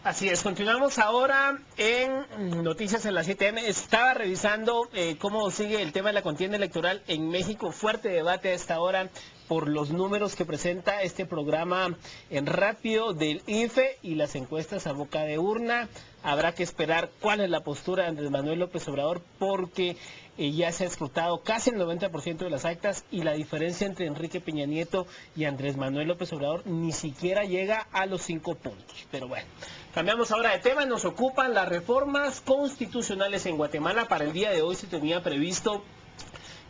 Así es, continuamos ahora en Noticias en la 7M. Estaba revisando cómo sigue el tema de la contienda electoral en México. Fuerte debate a esta hora por los números que presenta este programa en Rápido del IFE y las encuestas a boca de urna. Habrá que esperar cuál es la postura de Andrés Manuel López Obrador, porque ya se ha escrutado casi el 90% de las actas y la diferencia entre Enrique Peña Nieto y Andrés Manuel López Obrador ni siquiera llega a los 5 puntos. Pero bueno, cambiamos ahora de tema. Nos ocupan las reformas constitucionales en Guatemala. Para el día de hoy se tenía previsto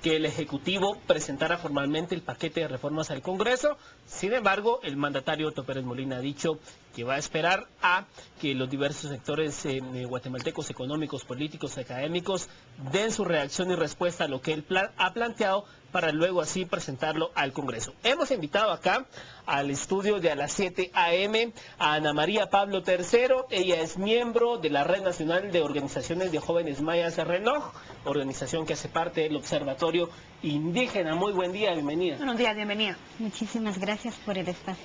que el Ejecutivo presentara formalmente el paquete de reformas al Congreso. Sin embargo, el mandatario Otto Pérez Molina ha dicho que va a esperar a que los diversos sectores guatemaltecos, económicos, políticos, académicos, den su reacción y respuesta a lo que él ha planteado para luego así presentarlo al Congreso. Hemos invitado acá al estudio de A las 7 AM a Ana María Pablo III. Ella es miembro de la Red Nacional de Organizaciones de Jóvenes Mayas de Reloj, organización que hace parte del Observatorio Indígena. Muy buen día, bienvenida. Buenos días, bienvenida. Muchísimas gracias por el espacio.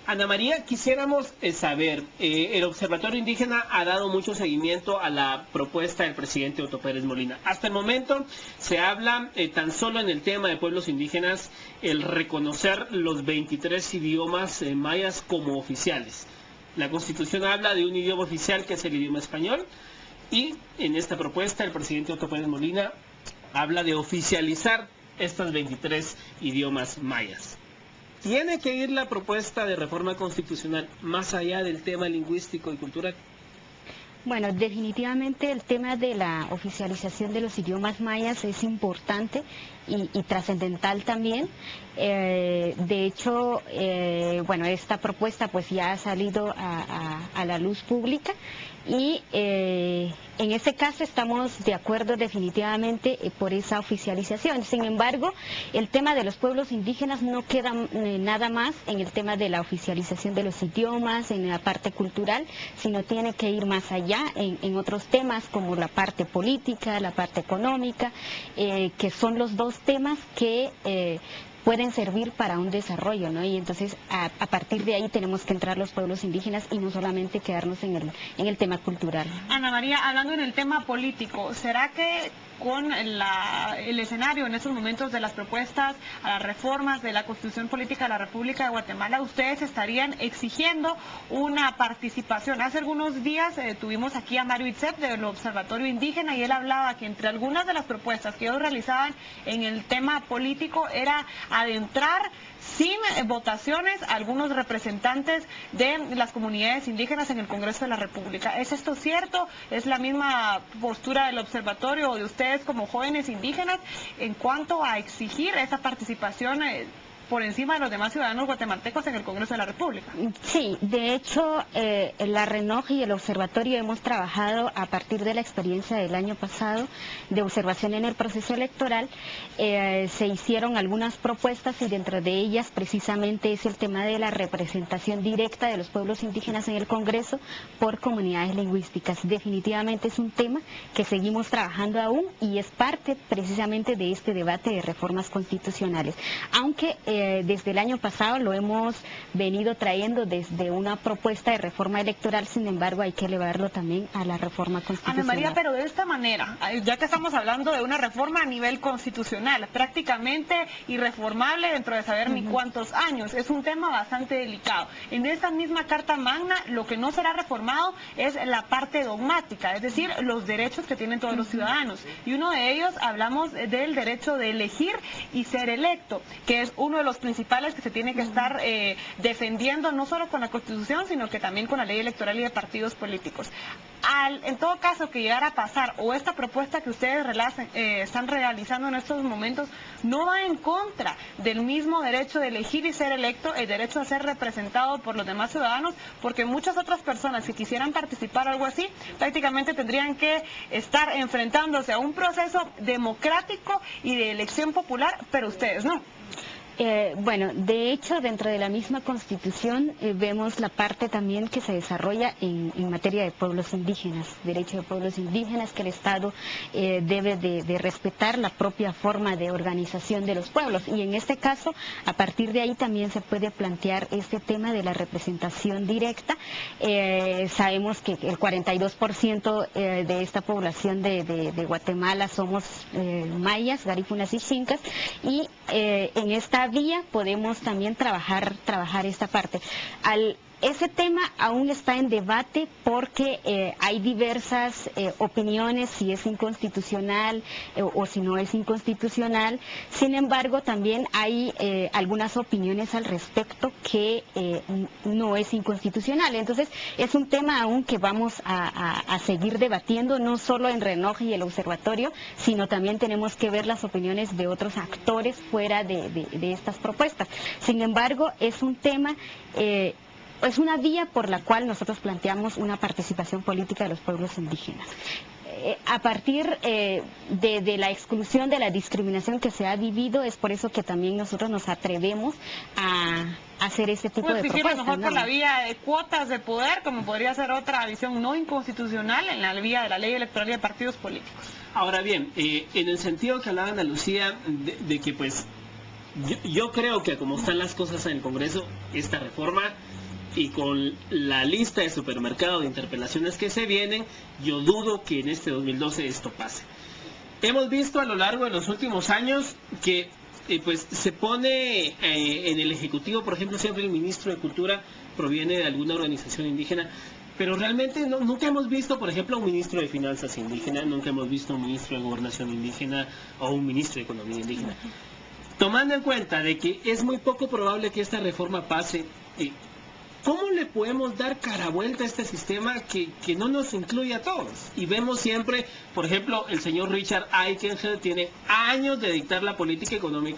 Ana María, quisiéramos saber, el Observatorio Indígena ha dado mucho seguimiento a la propuesta del presidente Otto Pérez Molina. Hasta el momento se habla tan solo en el tema de pueblos indígenas el reconocer los 23 idiomas mayas como oficiales. La Constitución habla de un idioma oficial que es el idioma español, y en esta propuesta el presidente Otto Pérez Molina habla de oficializar estos 23 idiomas mayas. ¿Tiene que ir la propuesta de reforma constitucional más allá del tema lingüístico y cultural? Bueno, definitivamente el tema de la oficialización de los idiomas mayas es importante y trascendental también. De hecho, bueno, esta propuesta pues ya ha salido a la luz pública y en este caso estamos de acuerdo definitivamente por esa oficialización. Sin embargo, el tema de los pueblos indígenas no queda nada más en el tema de la oficialización de los idiomas, en la parte cultural, sino tiene que ir más allá en otros temas como la parte política, la parte económica, que son los dos temas que pueden servir para un desarrollo, ¿no? Y entonces a partir de ahí tenemos que entrar los pueblos indígenas y no solamente quedarnos en el tema cultural. Ana María, hablando en el tema político, ¿será que con el escenario en estos momentos de las propuestas a las reformas de la Constitución Política de la República de Guatemala, ustedes estarían exigiendo una participación? Hace algunos días tuvimos aquí a Mario Itzep del Observatorio Indígena y él hablaba que entre algunas de las propuestas que ellos realizaban en el tema político era adentrar sin votaciones a algunos representantes de las comunidades indígenas en el Congreso de la República. ¿Es esto cierto? ¿Es la misma postura del observatorio o de ustedes como jóvenes indígenas en cuanto a exigir esa participación por encima de los demás ciudadanos guatemaltecos en el Congreso de la República? Sí, de hecho, la RENOJ y el observatorio hemos trabajado a partir de la experiencia del año pasado de observación en el proceso electoral. Se hicieron algunas propuestas y dentro de ellas precisamente es el tema de la representación directa de los pueblos indígenas en el Congreso por comunidades lingüísticas. Definitivamente es un tema que seguimos trabajando aún y es parte precisamente de este debate de reformas constitucionales. Aunque desde el año pasado lo hemos venido trayendo desde una propuesta de reforma electoral, sin embargo hay que elevarlo también a la reforma constitucional. Ana María, pero de esta manera, ya que estamos hablando de una reforma a nivel constitucional, prácticamente irreformable dentro de saber ni cuántos años, es un tema bastante delicado. En esta misma Carta Magna, lo que no será reformado es la parte dogmática, es decir, los derechos que tienen todos los ciudadanos. Y uno de ellos, hablamos del derecho de elegir y ser electo, que es uno de los principales que se tiene que estar defendiendo no solo con la Constitución, sino que también con la ley electoral y de partidos políticos. En todo caso que llegara a pasar, o esta propuesta que ustedes están realizando en estos momentos, no va en contra del mismo derecho de elegir y ser electo, el derecho a ser representado por los demás ciudadanos, porque muchas otras personas que quisieran participar o algo así, prácticamente tendrían que estar enfrentándose a un proceso democrático y de elección popular, pero ustedes no. Bueno, de hecho, dentro de la misma Constitución vemos la parte también que se desarrolla en materia de pueblos indígenas, derecho de pueblos indígenas, que el Estado debe de respetar la propia forma de organización de los pueblos. Y en este caso, a partir de ahí también se puede plantear este tema de la representación directa. Sabemos que el 42% de esta población de Guatemala somos mayas, garífunas y xincas, y en esta vía podemos también trabajar esta parte. Ese tema aún está en debate porque hay diversas opiniones si es inconstitucional o si no es inconstitucional. Sin embargo, también hay algunas opiniones al respecto que no es inconstitucional. Entonces, es un tema aún que vamos a seguir debatiendo, no solo en RENOJ y el observatorio, sino también tenemos que ver las opiniones de otros actores fuera de estas propuestas. Sin embargo, es un tema... es una vía por la cual nosotros planteamos una participación política de los pueblos indígenas. A partir de la exclusión, de la discriminación que se ha vivido, es por eso que también nosotros nos atrevemos a hacer este tipo de propuestas. A lo mejor por la vía de cuotas de poder, como podría ser otra visión no inconstitucional en la vía de la ley electoral y de partidos políticos. Ahora bien, en el sentido que hablaba Ana Lucía, de que pues yo creo que como están las cosas en el Congreso, esta reforma, y con la lista de supermercado de interpelaciones que se vienen, yo dudo que en este 2012 esto pase. Hemos visto a lo largo de los últimos años que pues se pone en el Ejecutivo, por ejemplo, siempre el ministro de Cultura proviene de alguna organización indígena, pero realmente nunca hemos visto, por ejemplo, un ministro de Finanzas indígena, nunca hemos visto un ministro de Gobernación indígena o un ministro de Economía indígena. Tomando en cuenta de que es muy poco probable que esta reforma pase, ¿cómo le podemos dar cara vuelta a este sistema que no nos incluye a todos? Y vemos siempre, por ejemplo, el señor Richard Eichengel tiene años de dictar la política económica